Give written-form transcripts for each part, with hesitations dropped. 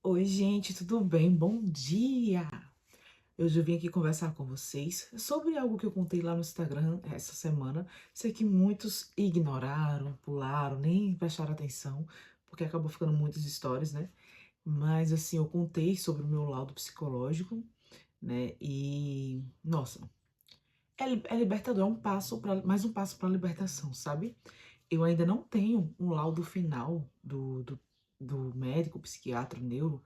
Oi, gente, tudo bem? Bom dia! Hoje eu vim aqui conversar com vocês sobre algo que eu contei lá no Instagram essa semana. Sei que muitos ignoraram, pularam, nem prestaram atenção, porque acabou ficando muitas histórias, né? Mas assim, eu contei sobre o meu laudo psicológico, né? E, nossa, é libertador, é um passo para mais um passo para a libertação, sabe? Eu ainda não tenho um laudo final do médico, psiquiatra, neuro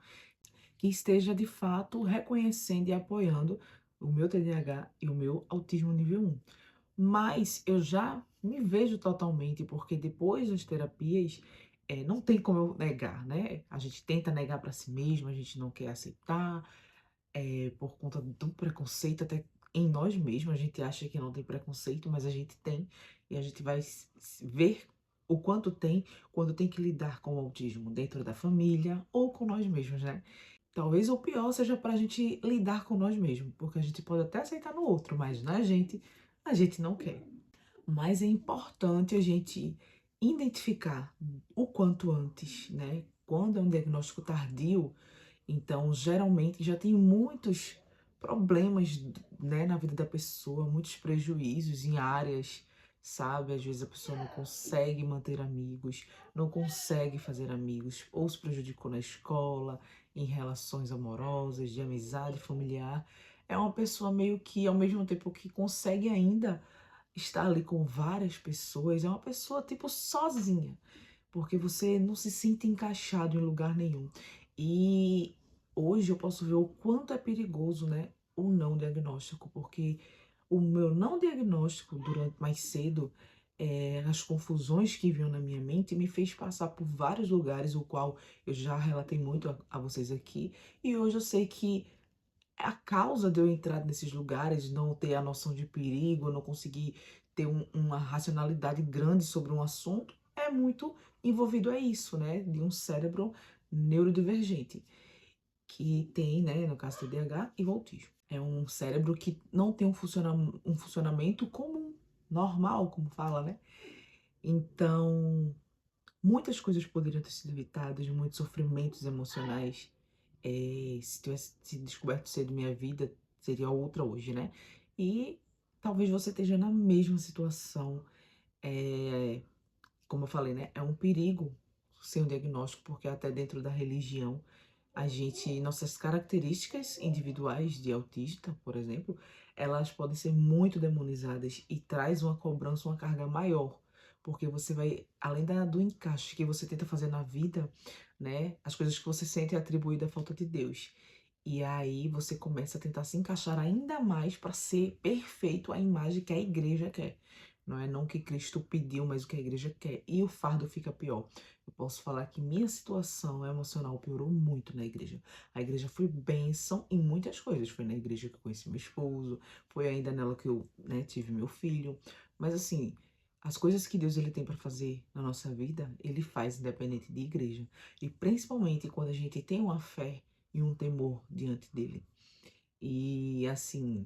que esteja de fato reconhecendo e apoiando o meu TDAH e o meu autismo nível 1. Mas eu já me vejo totalmente, porque depois das terapias, não tem como eu negar, né? A gente tenta negar para si mesmo, a gente não quer aceitar, por conta do preconceito, até em nós mesmos, a gente acha que não tem preconceito, mas a gente tem, e a gente vai ver o quanto tem quando tem que lidar com o autismo dentro da família ou com nós mesmos, né? Talvez o pior seja para a gente lidar com nós mesmos, porque a gente pode até aceitar no outro, mas na gente, a gente não quer. Mas é importante a gente identificar o quanto antes, né? Quando é um diagnóstico tardio, então geralmente já tem muitos problemas, né, na vida da pessoa, muitos prejuízos em áreas, sabe? Às vezes a pessoa não consegue manter amigos, não consegue fazer amigos, ou se prejudicou na escola, em relações amorosas, de amizade familiar. É uma pessoa meio que, ao mesmo tempo que consegue ainda estar ali com várias pessoas, é uma pessoa tipo sozinha, porque você não se sente encaixado em lugar nenhum. E hoje eu posso ver o quanto é perigoso, né, o não diagnóstico, porque o meu não diagnóstico durante mais cedo, as confusões que vinham na minha mente me fez passar por vários lugares, o qual eu já relatei muito a vocês aqui, e hoje eu sei que a causa de eu entrar nesses lugares, não ter a noção de perigo, não conseguir ter uma racionalidade grande sobre um assunto, é muito envolvido a isso, né? De um cérebro neurodivergente, que tem, né, no caso TDAH e o autismo. É um cérebro que não tem um funcionamento comum, normal, como fala, né? Então, muitas coisas poderiam ter sido evitadas, muitos sofrimentos emocionais. Se tivesse sido descoberto cedo minha vida, seria outra hoje, né? E talvez você esteja na mesma situação. eh, Como eu falei, né? É um perigo ser um diagnóstico, porque até dentro da religião, a gente, nossas características individuais de autista, por exemplo, elas podem ser muito demonizadas e traz uma cobrança, uma carga maior, porque você vai, além do encaixe que você tenta fazer na vida, né, as coisas que você sente é atribuída à falta de Deus. E aí você começa a tentar se encaixar ainda mais para ser perfeito à imagem que a igreja quer. Não é não que Cristo pediu, mas o que a igreja quer. E o fardo fica pior. Eu posso falar que minha situação emocional piorou muito na igreja. A igreja foi bênção em muitas coisas. Foi na igreja que eu conheci meu esposo, foi ainda nela que eu, né, tive meu filho. Mas assim, as coisas que Deus ele tem para fazer na nossa vida, ele faz independente de igreja. E principalmente quando a gente tem uma fé e um temor diante dele. E assim,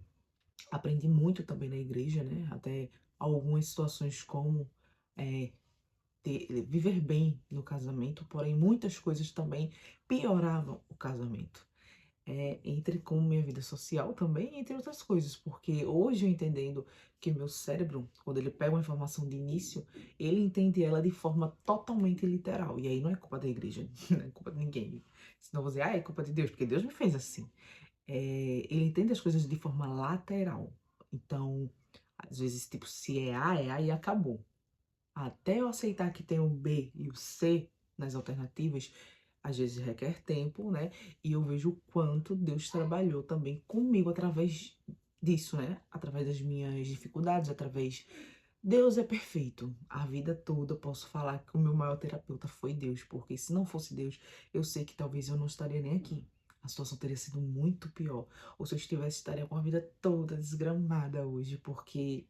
aprendi muito também na igreja, né? Até algumas situações como eh, viver bem no casamento, porém muitas coisas também pioravam o casamento. Entre com minha vida social também, entre outras coisas, porque hoje eu entendendo que meu cérebro, quando ele pega uma informação de início, ele entende ela de forma totalmente literal. E aí não é culpa da igreja, não é culpa de ninguém. Senão eu vou dizer, é culpa de Deus, porque Deus me fez assim. Ele entende as coisas de forma lateral. Então, às vezes, tipo, se é A e acabou. Até eu aceitar que tem o B e o C nas alternativas, às vezes requer tempo, né? E eu vejo o quanto Deus trabalhou também comigo através disso, né? Através das minhas dificuldades, através. Deus é perfeito. A vida toda eu posso falar que o meu maior terapeuta foi Deus, porque se não fosse Deus, eu sei que talvez eu não estaria nem aqui. A situação teria sido muito pior. Ou se eu estivesse, estaria com a vida toda desgramada hoje, porque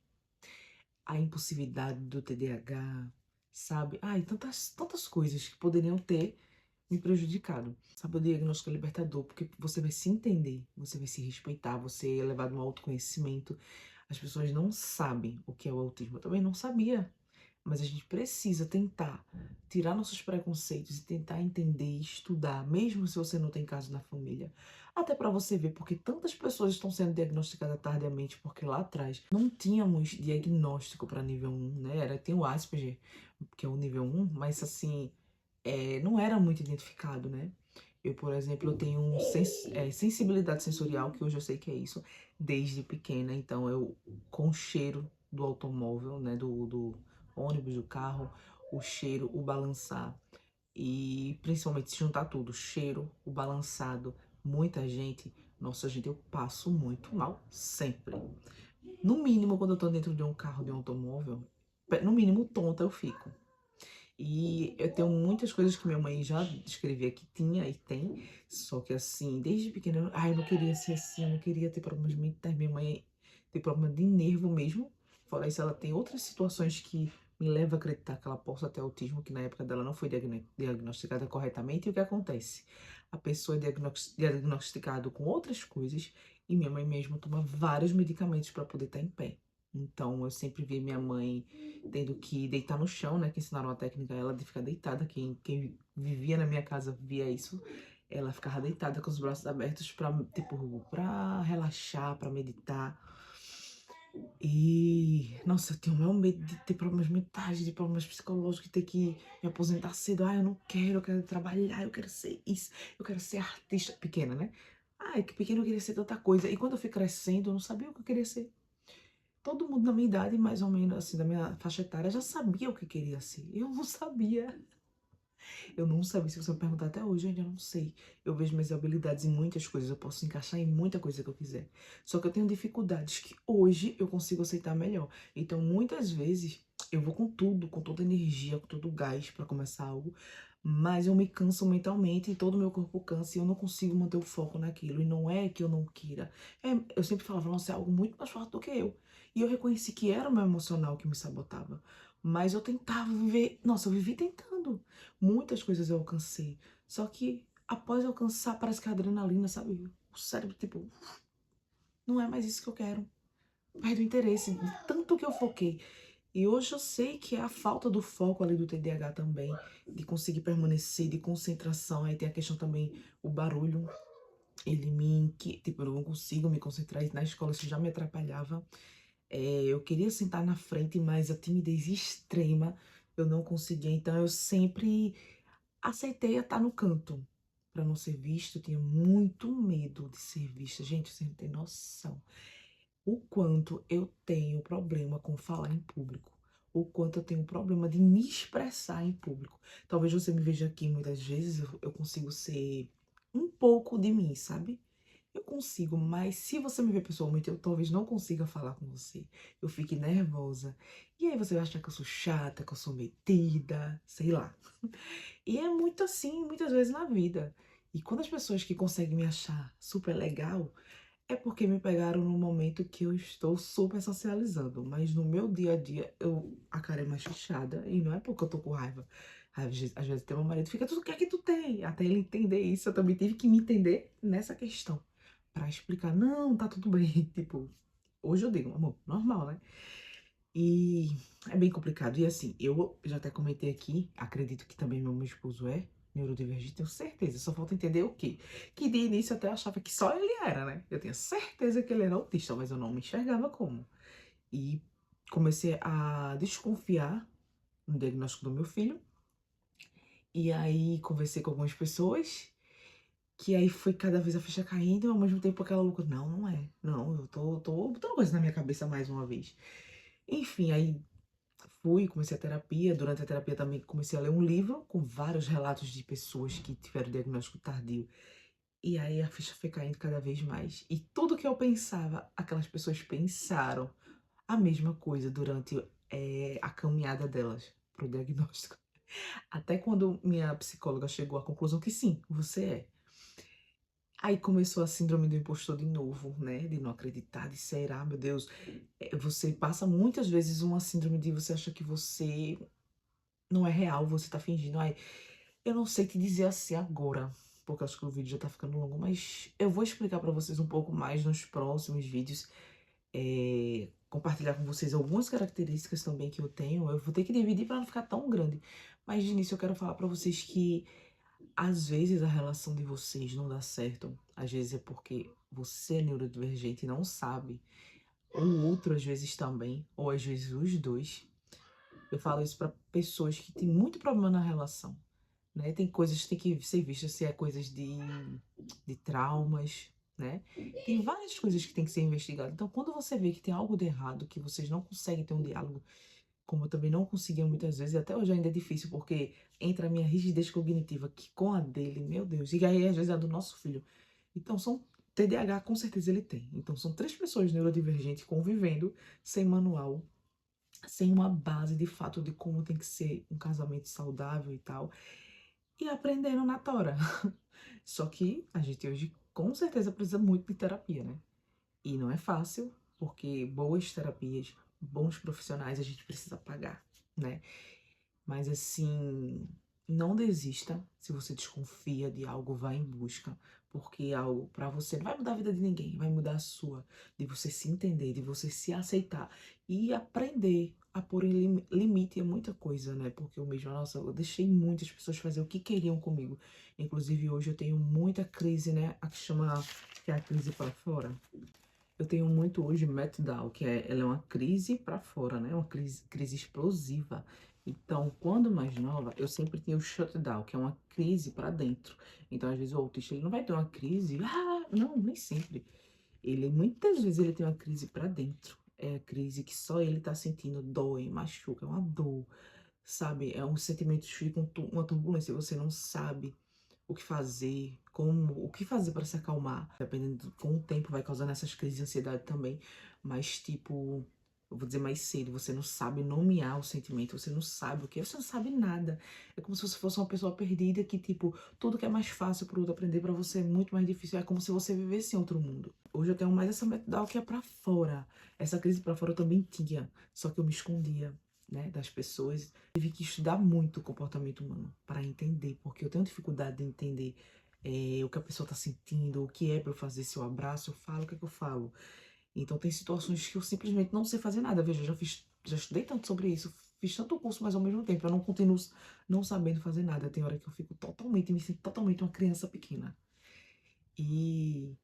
a impulsividade do TDAH, sabe? Ai, tantas coisas que poderiam ter me prejudicado. Sabe, o diagnóstico é libertador, porque você vai se entender, você vai se respeitar, você é levado a um autoconhecimento. As pessoas não sabem o que é o autismo. Eu também não sabia. mas a gente precisa tentar tirar nossos preconceitos e tentar entender e estudar, mesmo se você não tem caso na família. Até para você ver porque tantas pessoas estão sendo diagnosticadas tardiamente, porque lá atrás não tínhamos diagnóstico para nível 1, né? Tem o Asperger, que é o nível 1, mas assim, não era muito identificado, né? Eu, por exemplo, eu tenho sensibilidade sensorial, que hoje eu sei que é isso, desde pequena. Então, eu, com o cheiro do automóvel, né, do ônibus, do carro, o cheiro, o balançar, e principalmente se juntar tudo, o cheiro, o balançado, muita gente, nossa, gente, eu passo muito mal, sempre. No mínimo, quando eu tô dentro de um carro, de um automóvel, no mínimo, tonta eu fico. E eu tenho muitas coisas que minha mãe já descrevia que tinha e tem, só que assim, desde pequena, eu não queria ser assim, eu não queria ter problemas mentais. Minha mãe tem problema de nervo mesmo. Fora isso, ela tem outras situações que me levam a acreditar que ela possa ter autismo, que na época dela não foi diagnosticada corretamente. E o que acontece? A pessoa é diagnosticada com outras coisas e minha mãe mesmo toma vários medicamentos para poder estar em pé. Então, eu sempre vi minha mãe tendo que deitar no chão, né? Que ensinaram a técnica a ela de ficar deitada. Quem vivia na minha casa via isso. Ela ficava deitada com os braços abertos pra, tipo, pra relaxar, pra meditar. E, nossa, eu tenho o maior medo de ter problemas mentais, de problemas psicológicos, de ter que me aposentar cedo. Eu quero trabalhar, eu quero ser isso, eu quero ser artista. Pequena, né? Que pequena eu queria ser tanta coisa. E quando eu fui crescendo, eu não sabia o que eu queria ser. Todo mundo da minha idade, mais ou menos assim, da minha faixa etária, já sabia o que queria ser. Eu não sabia. Eu não sabia. Se você me perguntar até hoje, eu ainda não sei. Eu vejo minhas habilidades em muitas coisas. Eu posso encaixar em muita coisa que eu quiser. Só que eu tenho dificuldades que hoje eu consigo aceitar melhor. Então, muitas vezes, eu vou com tudo, com toda energia, com todo o gás pra começar algo. Mas eu me canso mentalmente e todo o meu corpo cansa e eu não consigo manter o foco naquilo. E não é que eu não queira. Eu sempre falava, nossa, é algo muito mais forte do que eu. E eu reconheci que era o meu emocional que me sabotava. Mas eu tentava viver. Nossa, eu vivi tentando. Muitas coisas eu alcancei. Só que após alcançar, parece que a adrenalina, sabe? O cérebro, tipo, não é mais isso que eu quero. Perde o interesse de tanto que eu foquei. E hoje eu sei que é a falta do foco ali do TDAH também, de conseguir permanecer, de concentração. Aí tem a questão também, o barulho, ele tipo, eu não consigo me concentrar. E na escola isso já me atrapalhava. Eu queria sentar na frente, mas a timidez extrema eu não conseguia. Então eu sempre aceitei a estar no canto para não ser visto. Eu tinha muito medo de ser vista. Gente, você não tem noção o quanto eu tenho problema com falar em público. O quanto eu tenho problema de me expressar em público. Talvez você me veja aqui muitas vezes, eu consigo ser um pouco de mim, sabe? Eu consigo, mas se você me ver pessoalmente, eu talvez não consiga falar com você. Eu fique nervosa. E aí você vai achar que eu sou chata, que eu sou metida, sei lá. E é muito assim, muitas vezes na vida. E quando as pessoas que conseguem me achar super legal, é porque me pegaram no momento que eu estou super socializando. Mas no meu dia a dia, a cara é mais fechada. E não é porque eu tô com raiva. Às vezes tem meu marido fica, o que é que tu tem? Até ele entender isso, eu também tive que me entender nessa questão. Pra explicar, não, tá tudo bem. Tipo, hoje eu digo, amor, normal, né? E é bem complicado. E assim, eu já até comentei aqui, acredito que também meu esposo é neurodivergente, tenho certeza. Só falta entender o quê? Que de início eu até achava que só ele era, né? Eu tinha certeza que ele era autista, mas eu não me enxergava como. E comecei a desconfiar no diagnóstico do meu filho. E aí conversei com algumas pessoas, que aí foi cada vez a ficha caindo, e ao mesmo tempo aquela loucura, não, não é. Não, eu tô botando coisa na minha cabeça mais uma vez. Enfim, aí comecei a terapia. Durante a terapia também comecei a ler um livro com vários relatos de pessoas que tiveram diagnóstico tardio. E aí a ficha foi caindo cada vez mais. E tudo que eu pensava, aquelas pessoas pensaram a mesma coisa durante a caminhada delas pro diagnóstico. Até quando minha psicóloga chegou à conclusão que sim, você é. Aí começou a síndrome do impostor de novo, né? De não acreditar, de será, meu Deus. Você passa muitas vezes uma síndrome de você acha que você não é real, você tá fingindo. Eu não sei te dizer assim agora, porque acho que o vídeo já tá ficando longo, mas eu vou explicar pra vocês um pouco mais nos próximos vídeos, compartilhar com vocês algumas características também que eu tenho. Eu vou ter que dividir para não ficar tão grande. Mas de início eu quero falar para vocês que às vezes a relação de vocês não dá certo. Às vezes é porque você é neurodivergente e não sabe. O outro às vezes também, ou às vezes os dois. Eu falo isso para pessoas que têm muito problema na relação, né? Tem coisas que tem que ser vistas se é coisas de traumas, né? Tem várias coisas que tem que ser investigadas. Então, quando você vê que tem algo de errado, que vocês não conseguem ter um diálogo, como eu também não conseguia muitas vezes, e até hoje ainda é difícil, porque entra a minha rigidez cognitiva que com a dele, meu Deus, e aí às vezes a do nosso filho. Então, são TDAH, com certeza ele tem. Então, são três pessoas neurodivergentes convivendo sem manual, sem uma base de fato de como tem que ser um casamento saudável e tal, e aprendendo na tora. Só que a gente hoje com certeza precisa muito de terapia, né? E não é fácil, porque boas terapias, bons profissionais a gente precisa pagar, né? Mas assim, não desista. Se você desconfia de algo, vá em busca, porque algo para você não vai mudar a vida de ninguém, vai mudar a sua, de você se entender, de você se aceitar e aprender a pôr em limite a muita coisa, né? Porque eu mesma, nossa, eu deixei muitas pessoas fazer o que queriam comigo. Inclusive hoje eu tenho muita crise, né? A que chama, que é a crise para fora. Eu tenho muito hoje meltdown, ela é uma crise para fora, né? Uma crise explosiva. Então, quando mais nova, eu sempre tinha o shutdown, que é uma crise para dentro. Então, às vezes o autista ele não vai ter uma crise, não, nem sempre. Ele muitas vezes ele tem uma crise para dentro. É a crise que só ele tá sentindo, dói, machuca, é uma dor, sabe? É um sentimento, fica uma turbulência, você não sabe o que fazer, o que fazer para se acalmar. Dependendo, com o tempo vai causando essas crises de ansiedade também, mas tipo, eu vou dizer mais cedo, você não sabe nomear o sentimento, você não sabe o que, você não sabe nada. É como se você fosse uma pessoa perdida que, tipo, tudo que é mais fácil pro outro aprender, para você é muito mais difícil. É como se você vivesse em outro mundo. Hoje eu tenho mais essa metodologia que é para fora. Essa crise para fora eu também tinha, só que eu me escondia, né, das pessoas. Tive que estudar muito o comportamento humano para entender, porque eu tenho dificuldade de entender o que a pessoa está sentindo, o que é para eu fazer, se eu abraço, eu falo, o que é que eu falo. Então tem situações que eu simplesmente não sei fazer nada. Veja, já estudei tanto sobre isso, fiz tanto curso, mas ao mesmo tempo eu não continuo não sabendo fazer nada. Tem hora que eu fico totalmente, me sinto totalmente uma criança pequena. E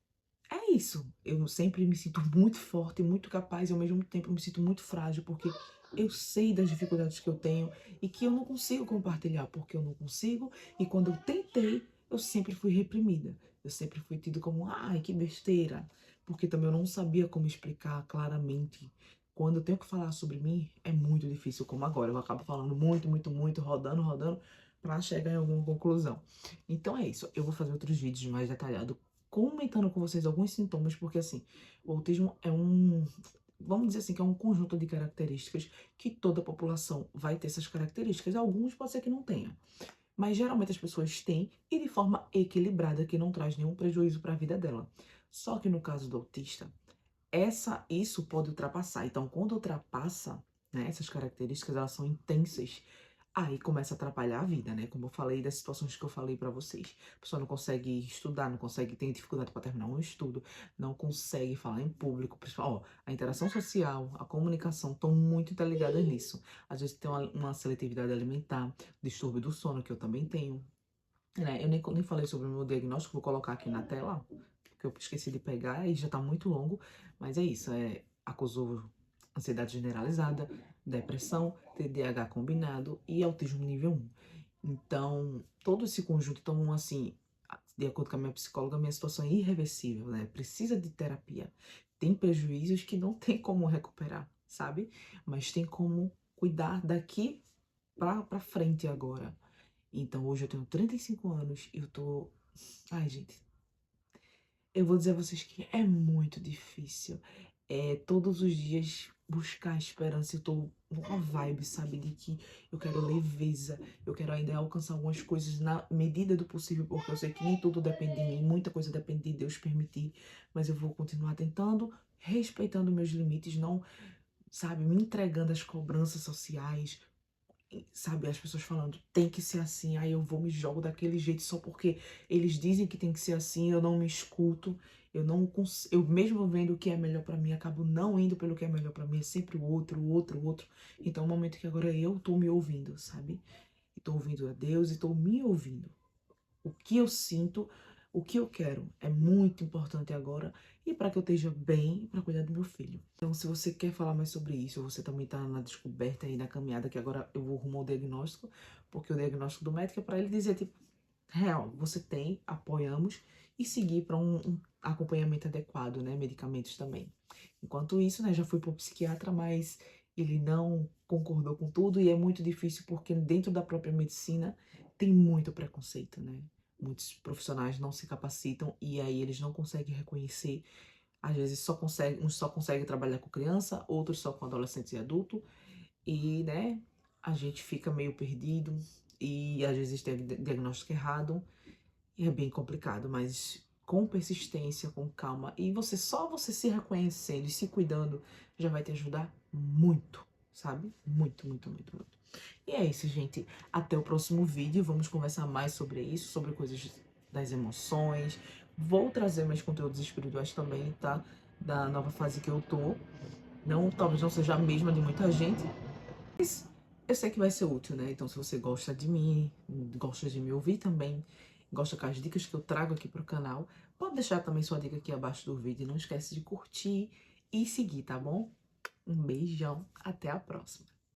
é isso. Eu sempre me sinto muito forte, muito capaz e ao mesmo tempo eu me sinto muito frágil, porque eu sei das dificuldades que eu tenho e que eu não consigo compartilhar, porque eu não consigo. E quando eu tentei, eu sempre fui reprimida. Eu sempre fui tido como, ai, que besteira. Porque também eu não sabia como explicar claramente. Quando eu tenho que falar sobre mim, é muito difícil, como agora. Eu acabo falando muito, muito, muito, rodando, rodando, para chegar em alguma conclusão. Então é isso. Eu vou fazer outros vídeos mais detalhados comentando com vocês alguns sintomas, porque assim, o autismo é vamos dizer assim, que é um conjunto de características que toda a população vai ter essas características. Alguns pode ser que não tenha, mas geralmente as pessoas têm e de forma equilibrada, que não traz nenhum prejuízo para a vida dela. Só que no caso do autista, isso pode ultrapassar. Então, quando ultrapassa, né, essas características, elas são intensas. Aí começa a atrapalhar a vida, né? Como eu falei das situações que eu falei pra vocês. A pessoa não consegue estudar, não consegue, tem dificuldade para terminar um estudo, não consegue falar em público. Ó, a interação social, a comunicação estão muito interligadas nisso. Às vezes tem uma seletividade alimentar, distúrbio do sono, que eu também tenho, né? Eu nem falei sobre o meu diagnóstico, vou colocar aqui na tela, porque eu esqueci de pegar e já tá muito longo. Mas é isso, acusou ansiedade generalizada, depressão, TDAH combinado e autismo nível 1. Então, todo esse conjunto, então, assim, de acordo com a minha psicóloga, a minha situação é irreversível, né? Precisa de terapia. Tem prejuízos que não tem como recuperar, sabe? Mas tem como cuidar daqui pra frente agora. Então, hoje eu tenho 35 anos e eu tô... Ai, gente, eu vou dizer a vocês que é muito difícil. Todos os dias buscar esperança. Eu tô numa vibe, sabe? De que eu quero leveza. Eu quero ainda alcançar algumas coisas na medida do possível, porque eu sei que nem tudo depende de mim. Muita coisa depende de Deus permitir. Mas eu vou continuar tentando, respeitando meus limites, não, sabe? Me entregando às cobranças sociais, sabe, as pessoas falando, tem que ser assim, aí eu vou me jogo daquele jeito só porque eles dizem que tem que ser assim, eu não me escuto, eu não eu mesmo vendo o que é melhor pra mim, acabo não indo pelo que é melhor pra mim, é sempre o outro, o outro, o outro. Então é um momento que agora eu tô me ouvindo, sabe? E tô ouvindo a Deus e tô me ouvindo. O que eu sinto, o que eu quero é muito importante agora e para que eu esteja bem para cuidar do meu filho. Então, se você quer falar mais sobre isso, você também está na descoberta e na caminhada, que agora eu vou rumo ao diagnóstico, porque o diagnóstico do médico é para ele dizer, tipo, real, você tem, apoiamos e seguir para um acompanhamento adequado, né? Medicamentos também. Enquanto isso, né, já fui para o psiquiatra, mas ele não concordou com tudo e é muito difícil porque dentro da própria medicina tem muito preconceito, né? Muitos profissionais não se capacitam e aí eles não conseguem reconhecer. Às vezes uns só conseguem trabalhar com criança, outros só com adolescentes e adulto. E, né, a gente fica meio perdido e às vezes tem diagnóstico errado. E é bem complicado, mas com persistência, com calma e você se reconhecendo e se cuidando já vai te ajudar muito, sabe? Muito, muito, muito, muito. E é isso, gente. Até o próximo vídeo. Vamos conversar mais sobre isso, sobre coisas das emoções. Vou trazer mais conteúdos espirituais também, tá? Da nova fase que eu tô. Não, talvez não seja a mesma de muita gente, mas eu sei que vai ser útil, né? Então, se você gosta de mim, gosta de me ouvir também, gosta das dicas que eu trago aqui pro canal, pode deixar também sua dica aqui abaixo do vídeo. Não esquece de curtir e seguir, tá bom? Um beijão, até a próxima.